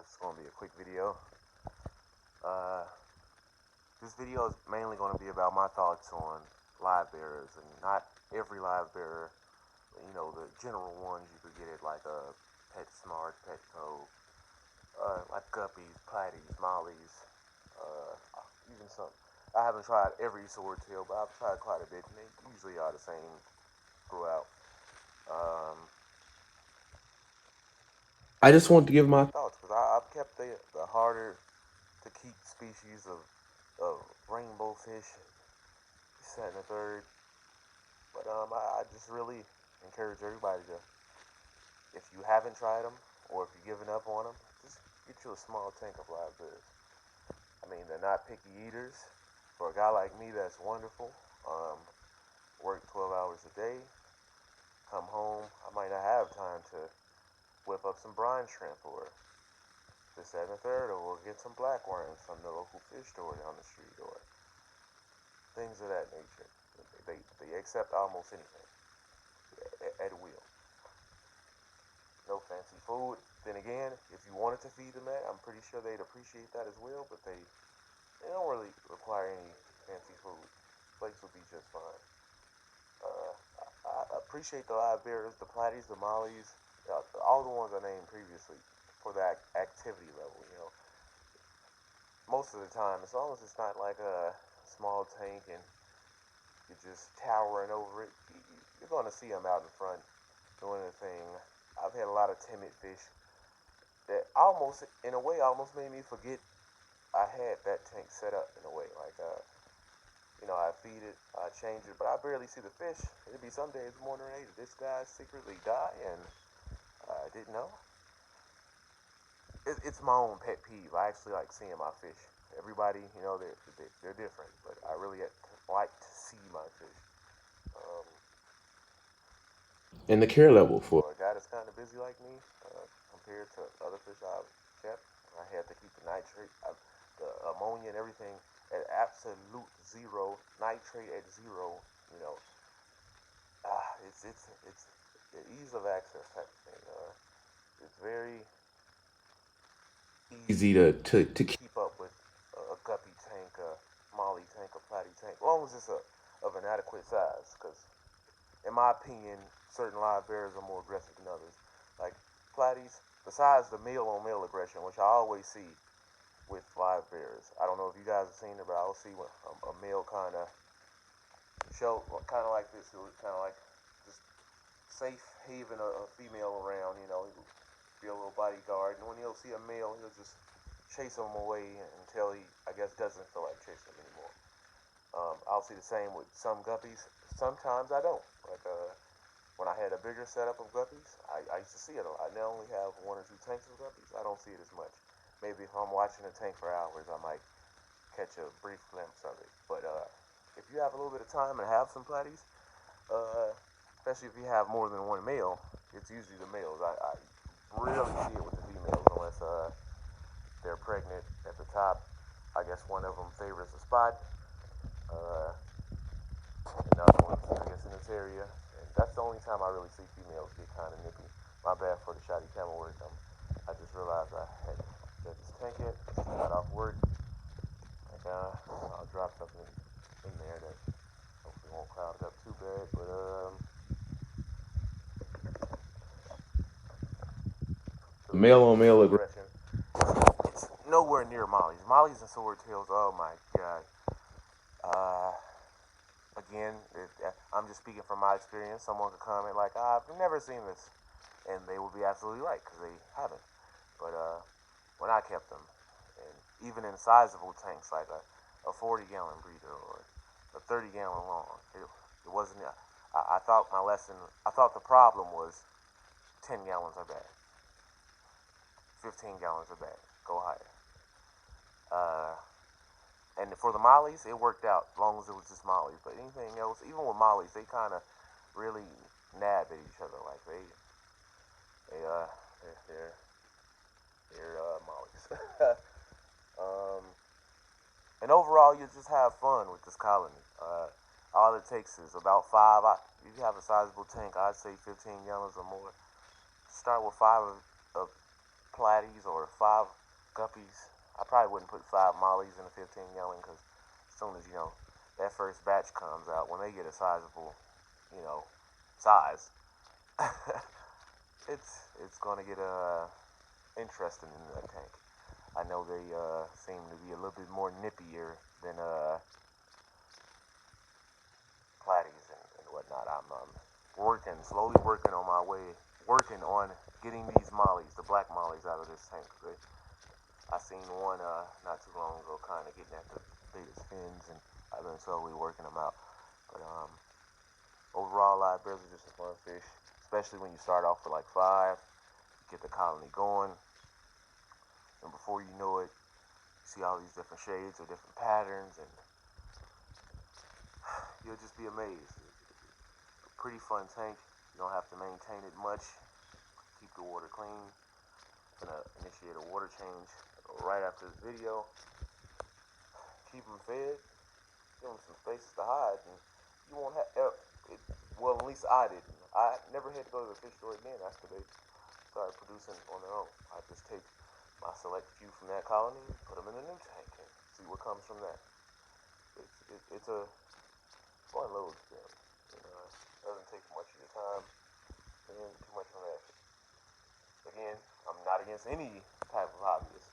It's going to be a quick video. Uh, this video is mainly going to be about my thoughts on live bearers, and not every live bearer. You know, the general ones you could get at like PetSmart, Petco, like guppies, platies, mollies, even some. I haven't tried every swordtail, but I've tried quite a bit, and they usually are the same throughout. Um, I just want to give my Thoughts, because I've kept the harder to keep species of rainbow fish, set in the third. But I just really encourage everybody to, if you haven't tried them or if you're giving up on them, just get you a small tank of live bears. I mean, they're not picky eaters. For a guy like me, that's wonderful. Work 12 hours a day, come home, I might not have time to whip up some brine shrimp or this, that, and the third, or get some black worms from the local fish store down the street, or things of that nature. They accept almost anything at will. No fancy food. Then again, if you wanted to feed them that, I'm pretty sure they'd appreciate that as well. But they don't really require any fancy food. Flakes would be just fine. Uh, I appreciate the live bearers, the platies, the mollies, all the ones I named previously for that activity level. You know, most of the time, as long as it's not like a small tank and you're just towering over it, you're going to see them out in front doing their thing. I've had a lot of timid fish that almost, in a way, almost made me forget I had that tank set up in a way. Like, I feed it, I change it, but I barely see the fish. It'd be some days wondering, hey, did this guy secretly die and I didn't know? It's my own pet peeve. I actually like seeing my fish. Everybody, they're different, but I really like to see my fish. Um, and the care level for. for a guy that's kind of busy like me, compared to other fish I've kept, I had to keep the ammonia and everything at absolute zero, nitrate at zero. You know, it's the ease of access type of thing. It's very Easy easy to to keep. keep up with a guppy tank, a molly tank, a platy tank, as long as it's of an adequate size. Because in my opinion, certain live bears are more aggressive than others. Like platies, besides the male on male aggression, which I always see with live bears. I don't know if you guys have seen it, but I'll see when a male kind of like this, kind of like just safe haven a female around. He'll be a little bodyguard, and when he'll see a male, he'll just chase him away until he, I guess, doesn't feel like chasing him anymore. I'll see the same with some guppies. Sometimes I don't. Like when I had a bigger setup of guppies, I used to see it. I now only have one or two tanks of guppies. I don't see it as much. Maybe if I'm watching a tank for hours, I might catch a brief glimpse of it. But if you have a little bit of time and have some platies, uh, especially if you have more than one male, it's usually the males. I rarely see it with the females unless they're pregnant at the top. I guess one of them favors a spot. Uh, Another one's, I guess, in this area. And that's the only time I really see females get kind of nippy. My bad for the shoddy camera work. I just realized I had let this tank it. Just got off work. Like, I'll drop something in there that hopefully won't cloud it up too bad. But The male on male aggression. aggression, it's nowhere near Molly's. Molly's and swordtails. Oh my god. Uh, Again, I'm just speaking from my experience. Someone could comment like, I've never seen this, and they would be absolutely right because they haven't. But when I kept them, and even in sizable tanks like a 40-gallon breeder or a 30-gallon long, it wasn't. I thought my lesson. I thought the problem was 10 gallons are bad, 15 gallons are bad. Go higher. Uh, And for the mollies, it worked out as long as it was just mollies. But anything else, even with mollies, they kind of really nab at each other. Like they they're, they're mollies. um, and overall, you just have fun with this colony. All it takes is about five. If you have a sizable tank, I'd say 15 gallons or more. Start with five of platies or 5 guppies. I probably wouldn't put 5 mollies in a 15 gallon because as soon as, that first batch comes out, when they get a sizable, size, it's going to get interesting in that tank. I know they seem to be a little bit more nippier than platies and whatnot. I'm slowly working on my way, working on getting these mollies, the black mollies, out of this tank. I seen one not too long ago, kind of getting at the biggest fins, and I've been slowly working them out. But overall, live bears are just a fun fish, especially when you start off with like 5, get the colony going, and before you know it, you see all these different shades or different patterns, and you'll just be amazed. It's a pretty fun tank. You don't have to maintain it much. Keep the water clean. I'm gonna initiate a water change right after this video. Keep them fed. Give them some spaces to hide, and you won't have. Well, at least I didn't. I never had to go to the fish store again after they started producing on their own. I just take my select few from that colony, put them in a new tank, and see what comes from that. It's a fun little experiment. It doesn't take much of your time and too much of an effort. Again, I'm not against any type of hobbyist.